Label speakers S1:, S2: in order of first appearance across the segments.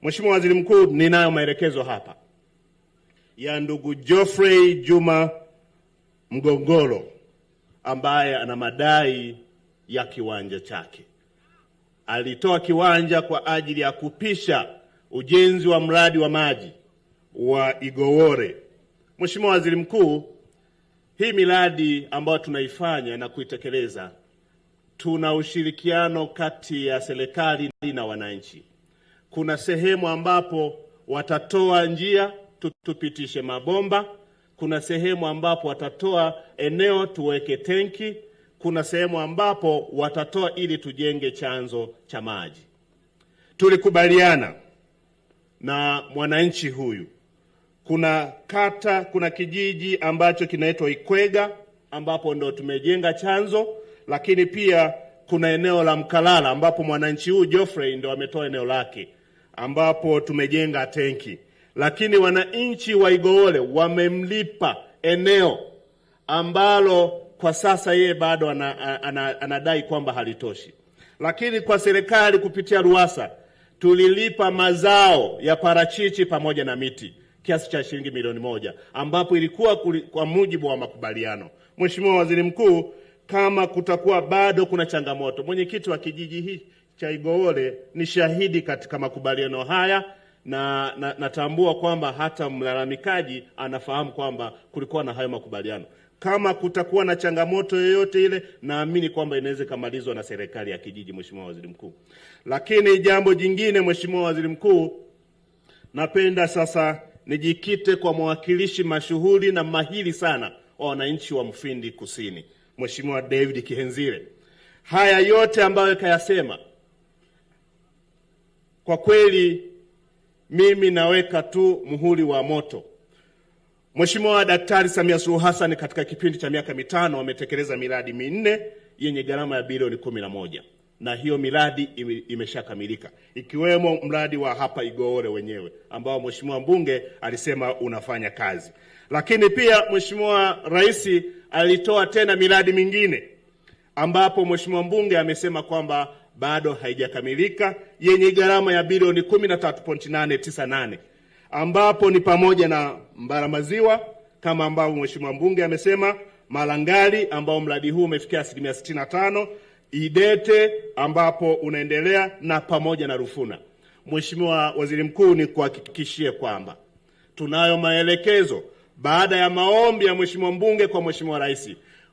S1: Mheshimiwa Waziri Mkuu, ninayo maelekezo hapa ya ndugu Geoffrey Juma Mgongolo ambaye ana madai ya kiwanja chake. Alitoa kiwanja kwa ajili ya kupisha ujenzi wa mradi wa maji wa Igowole. Mheshimiwa Waziri Mkuu, hii miradi ambayo tunaifanya na kuitekeleza, tuna ushirikiano kati ya serikali na wananchi. Kuna sehemu ambapo watatoa njia tupitishe mabomba, kuna sehemu ambapo watatoa eneo tuweke tenki, kuna sehemu ambapo watatoa ili tujenge chanzo cha maji. Tulikubaliana na mwananchi huyu. Kuna kijiji ambacho kinaitwa Ikwega ambapo ndo tumejenga chanzo, lakini pia kuna eneo la Mkalala ambapo mwananchi huyu Geoffrey ndo ametoa eneo lake ambapo tumejenga tenki. Lakini wananchi wa Igowole wamemlipa eneo ambalo kwa sasa yeye bado anadai kwamba halitoshi. Lakini kwa serikali kupitia RUWASA tulilipa mazao ya parachichi pamoja na miti kiasi cha shilingi milioni 1 ambapo ilikuwa kwa mujibu wa makubaliano. Mheshimiwa Waziri Mkuu, kama kutakuwa bado kuna changamoto, mwenyekiti wa kijiji hii cha Igowole ni shahidi katika makubaliano haya na natambua kwamba hata mlalamikaji anafahamu kwamba kulikuwa na hayo makubaliano. Kama kutakuwa na changamoto yoyote ile, naamini kwamba inaweza kumalizwa na serikali ya kijiji, Mheshimiwa Waziri Mkuu. Lakini jambo jingine, Mheshimiwa Waziri Mkuu, napenda sasa nijikite kwa mwakilishi mashuhuri na mahiri sana wa wananchi wa Mufindi Kusini, Mheshimiwa David Kihenzile. Haya yote ambayo kayasema, kwa kweli mimi naweka tu muhuri wa moto. Mheshimiwa Daktari Samia Suluhu Hassan katika kipindi cha miaka 5 wametekeleza miradi 4 yenye gharama ya bilioni 11. Na hiyo miradi imeshakamilika, ikiwemo mradi wa hapa Igowole wenyewe ambao Mheshimiwa mbunge alisema unafanya kazi. Lakini pia Mheshimiwa Rais alitoa tena miradi mingine ambapo Mheshimiwa mbunge amesema kwamba bado haijakamilika yenye gharama ya bilioni 13.898 ambapo ni pamoja na Mbaramaziwa kama ambao Mheshimiwa mbunge amesema, Malangali ambao mradi huu umefikia 65%, Idete ambapo unaendelea na pamoja na Rufuna. Mheshimiwa Waziri Mkuu, ni kuhakikishie kwamba tunayo maelekezo baada ya maombi ya Mheshimiwa mbunge kwa Mheshimiwa Rais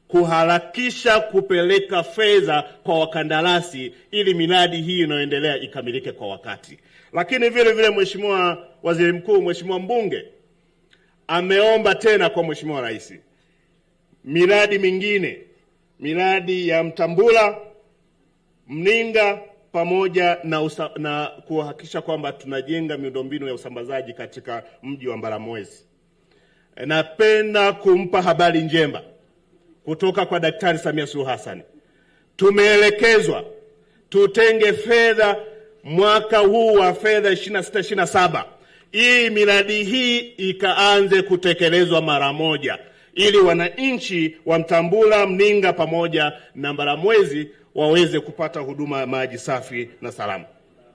S1: kuharakisha kupeleka fedha kwa wakandarasi ili miradi hii inayoendelea ikamilike kwa wakati. Lakini vile vile Mheshimiwa Waziri Mkuu, Mheshimiwa mbunge ameomba tena kwa Mheshimiwa Rais miradi mingine, miradi ya Mtambula, Mninga pamoja na kuhakikisha kwamba tunajenga miundombinu ya usambazaji katika mji wa Mbaramwezi. Napenda kumpa habari njema kutoka kwa Daktari Samia Suluhu Hassan. Tumeelekezwa tutenge fedha mwaka huu wa fedha 26-27 ili miradi hii ikaanze kutekelezwa mara moja, ili wananchi wa Mtambula, Mninga pamoja na Mbaramwezi waweze kupata huduma ya maji safi na salama.